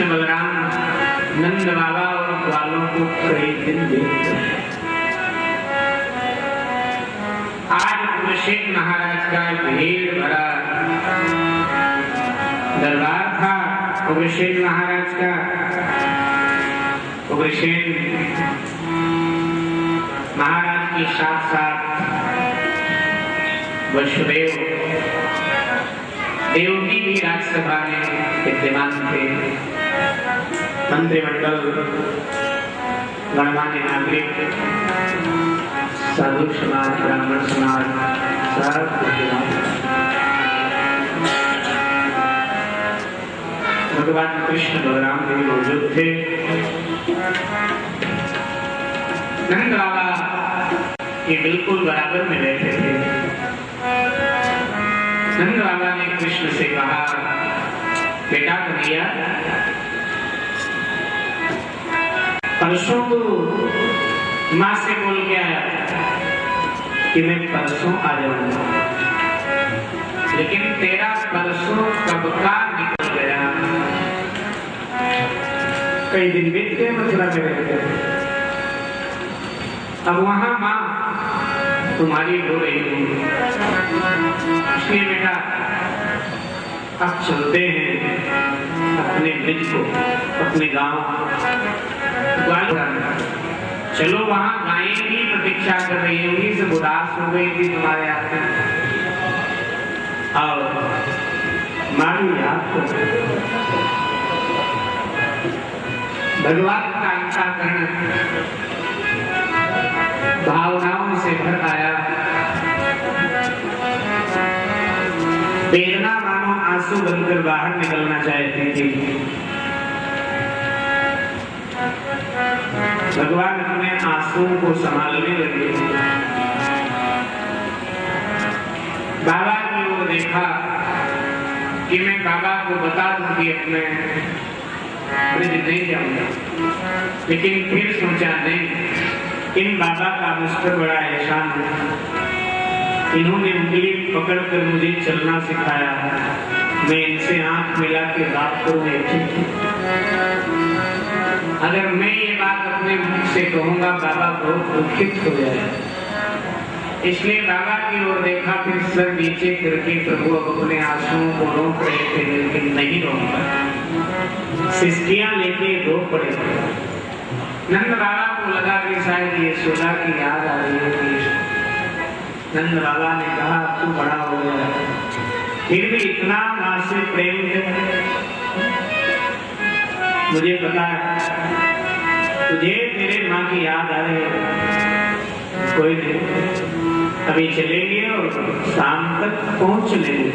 कृष्ण बलराम नंद बाबा और ग्वालों को कई दिन देखते हैं। आज उग्रसेन महाराज का भीड़ भरा दरबार था। उग्रसेन महाराज का उग्रसेन महाराज के साथ साथ वसुदेव देवकी भी राज्यसभा में विद्यमान थे। मंत्रिमंडल, गणमान्य नागरिक, साधु समाज, ब्राह्मण समाज सब भगवान कृष्ण बलराम भी मौजूद थे। नंद बाबा ये बिल्कुल बराबर में बैठे थे। नंद बाबा ने कृष्ण से कहा, बेटा कन्हैया, परसों तो माँ से बोल के आया कि मैं परसों आ जाऊंगा, लेकिन तेरा परसों कब का निकल गया। कई दिन बीत गए, मथुरा में रहते। अब वहां माँ तुम्हारी रो रही है, इसलिए बेटा अब चलते हैं अपने ब्रिज को, अपने गांव चलो। वहां गायें भी प्रतीक्षा कर रही होंगी, सब उदास हो गई थी तुम्हारे आते। और मारू याद को भगवान का अंतःकरण भावनाओं से भर आया। प्रेरणा मानो आंसू बनकर बाहर निकलना चाहती थी। भगवान अपने आंसुओं को संभालने लगे। बाबा ने वो देखा कि मैं बाबा को बता दूं कि अपने ब्रिज नहीं जाऊंगा, लेकिन फिर सोचा नहीं, इन बाबा का मुझ पर बड़ा एहसान है। इन्होंने उंगली पकड़कर मुझे चलना सिखाया, मैं इनसे आंख मिला के बात करूं। अगर मैं ये बात अपने मुख से कहूंगा बाबा बहुत दुखित हो जाए, इसलिए बाबा की ओर देखा, फिर सर नीचे करके प्रभु अब अपने आंसुओं को रोक रहे थे, लेकिन नहीं रोका। सिसकियां लेके रो पड़े। नंद बाबा को लगा कि शायद ये यशोदा की याद आ रही होगी। नंद बाबा ने कहा, तू बड़ा हो गया, फिर भी इतना मां से प्रेम है। मुझे पता है तुझे तेरे माँ की याद आ रही है। कोई नहीं, अभी चलेंगे और शाम तक पहुंच लेंगे।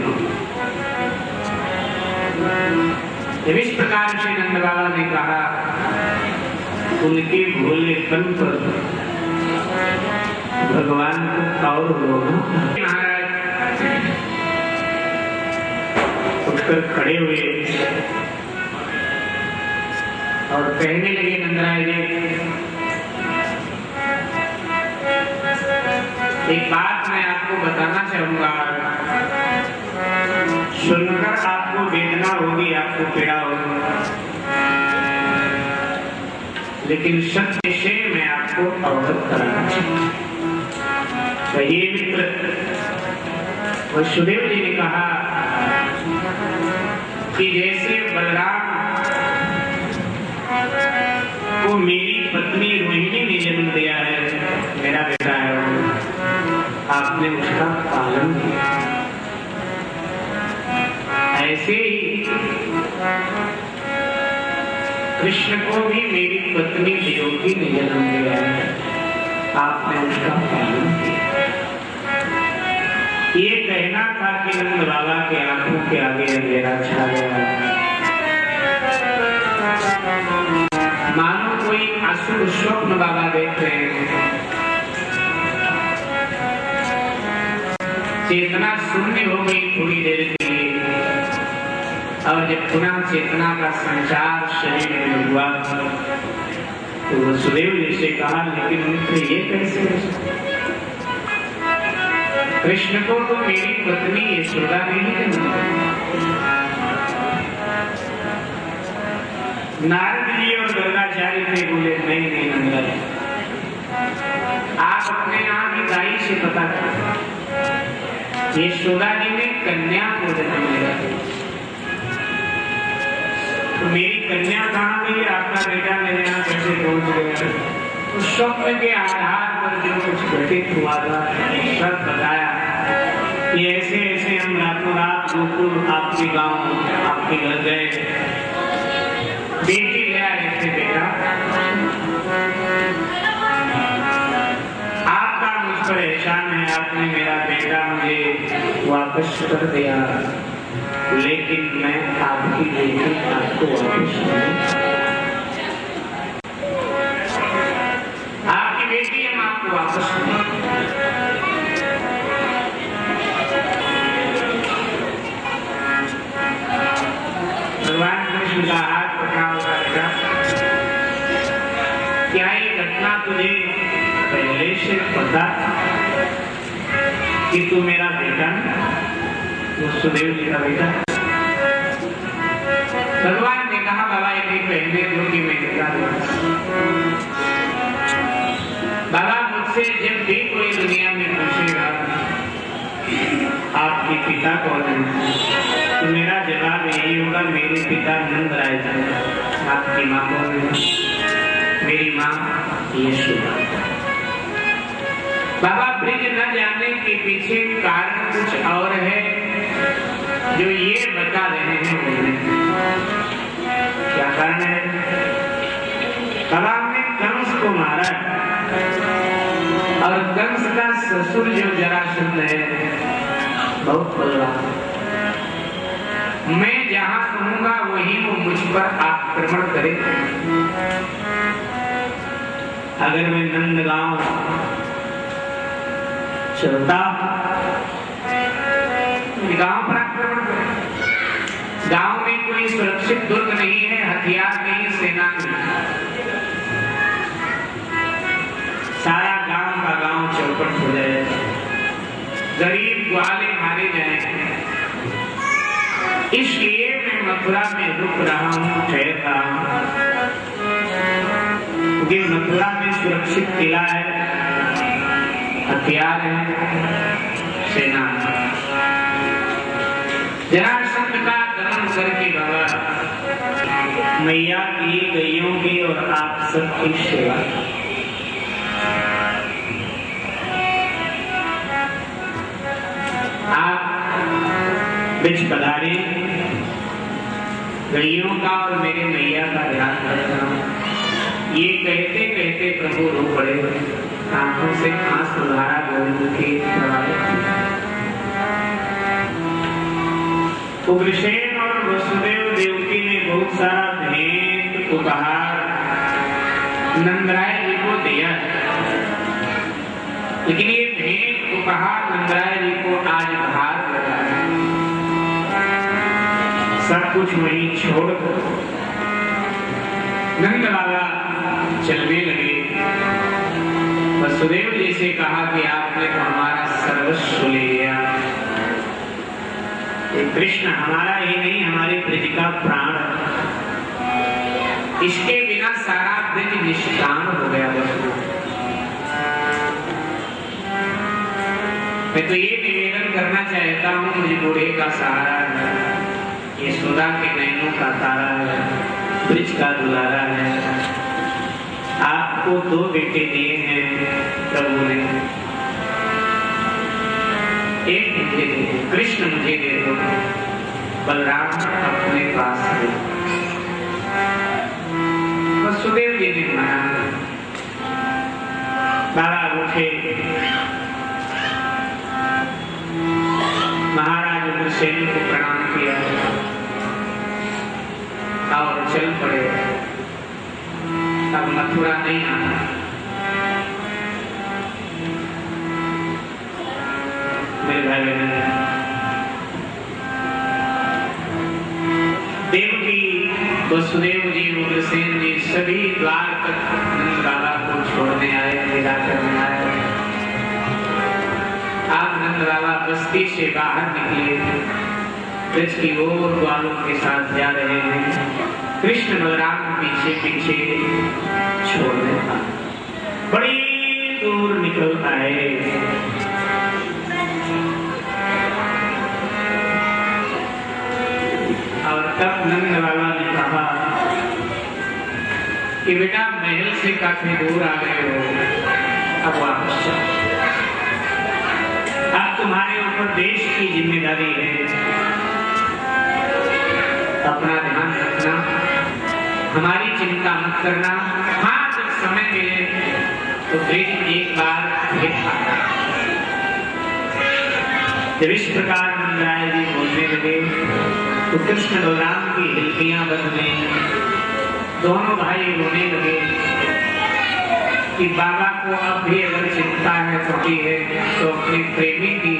जब इस प्रकार से नंद बाबा ने कहा, उनके भोलेपन पर भगवान को और रोना। महाराज उठकर खड़े हुए और कहने लगे, नंदराय जी, एक बात मैं आपको बताना चाहूंगा, सुनकर आपको वेदना होगी, आपको पीड़ा होगी, लेकिन सत्य से मैं आपको अवगत कराना चाहूंगा। कहिए मित्र। वसुदेव जी ने कहा कि जैसे बलराम को मेरी पत्नी रोहिणी ने जन्म दिया है, मेरा बेटा है, आपने उसका पालन किया, ऐसे ही कृष्ण को भी मेरी पत्नी देवकी ने जन्म दिया है, आपने उसका पालन किया। ये कहना था कि नंद बाबा के आंखों के आगे अंधेरा छा गया। मानो कोई असुर स्वप्न बाबा देख रहे हैं। चेतना शून्य हो गई थोड़ी देर के लिए, और जब पुनः चेतना का संचार शरीर में हुआ तो वसुदेव जी से कहा, लेकिन मित्र ये कैसे हो सकता? कृष्ण को तो मेरी पत्नी यशोदा ने ही जन्म दिया। नारद जी और गर्गाचार्य थे, बोले नहीं नहीं नंदलाल, आप अपने यहाँ की दाई से पता करें, यशोदा जी ने कन्या को जन्म दिया, तो मेरी कन्या कहाँ गई, आपका बेटा मेरे यहाँ कैसे पहुंच गया? उस स्वप्न के आधार पर जो कुछ घटित हुआ था सब बताया कि ऐसे ऐसे हम रातों रात गोकुल आपके गांव आपके घर गए, बेटी ले आए थे, बेटा आपका मुझ पर एहसान है, आपने मेरा बेटा मुझे वापस कर दिया, लेकिन मैं आपकी बेटी आपको वापस नहीं, आपकी बेटी हम आपको वापस नहीं। भगवान कृष्ण का हाथ पकड़ा हुआ था, क्या ये घटना तुझे पहले से पता कि तू मेरा बेटा, वसुदेव जी का बेटा? भगवान ने कहा बाबा ये पहले दो कि मैं बेटा बाबा, मुझसे जब भी कोई दुनिया में पूछेगा आपके पिता कौन है, तो मेरा जवाब यही होगा मेरे पिता नंद राय थे। आपकी माँ कौन है? मेरी माँ यशोदा। बाबा ब्रिज न जाने के पीछे कारण कुछ और है जो ये बता रहे हैं मुझे। क्या कारण है? बाबा हमने कंस को मारा और कंस का ससुर जो जरासंध है बहुत बलवान, मैं जहां कहूंगा वही वो मुझ पर आक्रमण करे। अगर मैं नंदगांव चलता गांव पर आक्रमण करे, गांव में कोई सुरक्षित दुर्ग नहीं है, हथियार नहीं, सेना नहीं, सारा गांव का गांव चौपट हो जाएगा, गरीब ग्वाले मारे जाएंगे। इसलिए मैं मथुरा में रुक रहा हूँ, ठहर रहा हूँ, क्योंकि मथुरा में सुरक्षित किला है, हथियार है, सेना है। जरासंध का दमन करके बाबा मैया की, गैयों की और आप सबकी सेवा। आप बिच पधारे, गैयों का और मेरे मैया का ध्यान रखना। ये कहते कहते प्रभु रो पड़े, आंखों से आंसू धारा गोविंद के उग्रसेन और वसुदेव देवकी ने बहुत सारा भेंट उपहार नंदराय जी को दिया, लेकिन ये भेंट उपहार नंदराय जी को आज भार लगा, सब कुछ वहीं छोड़ कर नंद बाबा चलने लगे। वसुदेव जी से कहा कि आपने तो हमारा सर्वस्व ले लिया, कृष्ण हमारा ही नहीं हमारे ब्रज का प्राण, इसके बिना सारा ब्रज निष्काम हो गया। मैं तो ये निवेदन करना चाहता हूँ, मुझे बूढ़े का सहारा है, यशोदा के नैनों का तारा है, ब्रज का दुलारा है, आपको दो बेटे दिए हैं प्रभु ने, एक मुझे दे दो, कृष्ण मुझे दे दो, बलराम अपने पास दे। वसुदेव जी ने मना, बाबा उठे, महाराज उग्रसेन को प्रणाम किया और चल पड़े। अब मथुरा नहीं आना, मेरे भाई बहन, देवकी, वसुदेव जी, उग्रसेन जी सभी द्वार तक नंद बाबा को छोड़ने आए, विदा करने आए। आप नंद बाबा बस्ती से बाहर निकले, ब्रज की ओर ग्वालों के साथ जा रहे हैं। कृष्ण बलराम पीछे पीछे छोड़ देता, बड़ी दूर निकल आए। और तब नंद बाबा ने कहा कि बेटा महल से काफी दूर आ गए हो, अब वापस चलो। अब तुम्हारे ऊपर देश की जिम्मेदारी है, अपना ध्यान रखना, हमारी चिंता मत करना। हाँ, जब समय मिले तो फिर एक बार फिर आना। जब इस प्रकार नंदराय जी बोलने लगे तो कृष्ण बलराम की हिलकियां बंध गईं। दोनों भाई रोने लगे कि बाबा को अब भी अगर चिंता है होती है तो अपने प्रेमी की,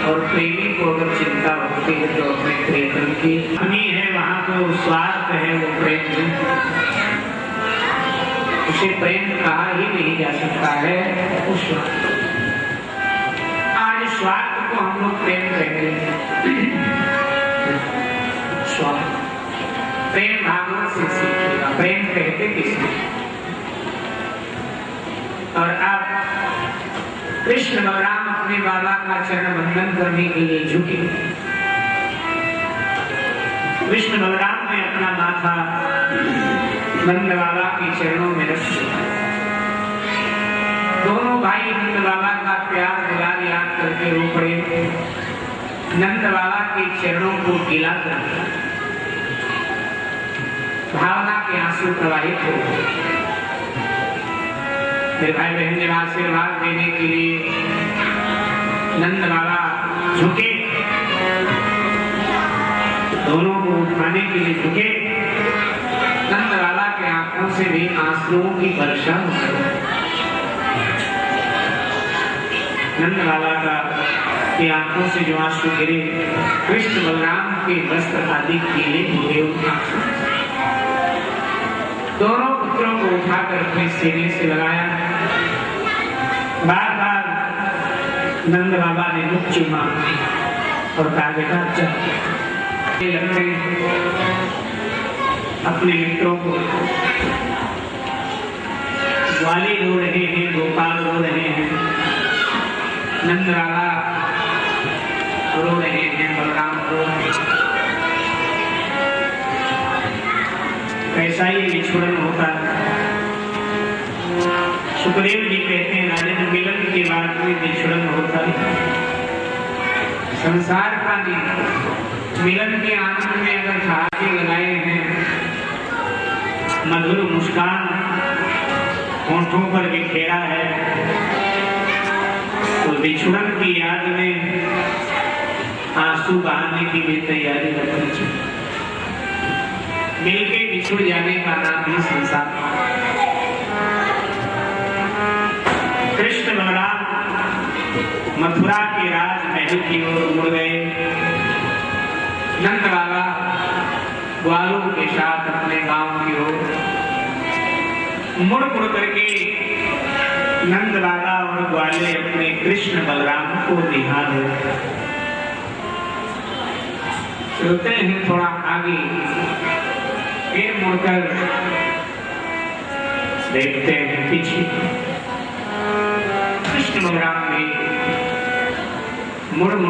और प्रेमी को अगर चिंता होती है तो अपने प्रेमी की। अपनी है वहां तो स्वार्थ है, वो प्रेम नहीं, उसे प्रेम कहा ही नहीं जा सकता है। उस आज स्वार्थ को हम लोग प्रेम कहते हैं। स्वार्थ प्रेम भागवत से सीखेगा, प्रेम कहते किसने। और अब कृष्ण बलराम अपने बाबा का चरण वंदन करने के लिए झुके। कृष्ण बलराम ने अपना माथा नंद बाबा के चरणों में रख दिया। दोनों भाई नंद बाबा का प्यार दुलार याद करके रो पड़े। नंद बाबा के चरणों को गीला कर दिया, भावना के आंसू प्रवाहित हो गए। मेरे भाई बहन ने आशीर्वाद देने के लिए नंद बाबा झुके, दोनों को उठाने के लिए झुके। नंद बाबा के आंखों से भी आंसुओं की वर्षा हो गई। नंद बाबा का की आंखों से जो आंसू गिरे, कृष्ण बलराम के वस्त्र आदि गीले हुए उन आंसू। दोनों पुत्रों को उठाकर अपने सीने से लगाया। बार बार नंद बाबा ने मुख चूमा और कहा बेटा लगते अपने मित्रों को। ग्वाली रो रहे हैं, गोपाल रो रहे हैं, नंद बाबा रो रहे हैं, बलराम रो रहे हैं। कैसा ये विछोड़न होता है। सुखदेव जी कहते हैं राजन मिलन के बाद में विछोड़न होता है। संसार का नहीं, मिलन के आनंद में अगर ठहाके लगाए हैं, मधुर मुस्कान होठों पर बिखेरा है, तो विछोड़न की याद में आंसू बहाने की भी तैयारी रखनी चाहिए। मिलके बिछुड़ जाने का नाम ही संसार। कृष्ण बलराम मथुरा के राजमहल की ओर मुड़ गए। नंद बाबा ग्वालों के साथ अपने गांव की ओर मुड़ मुड़ करके नंद बाबा और ग्वाले अपने कृष्ण बलराम को निहार चलते हैं। थोड़ा आगे फिर मुड़कर देखते हैं पीछे कृष्ण बलराम भी मुड़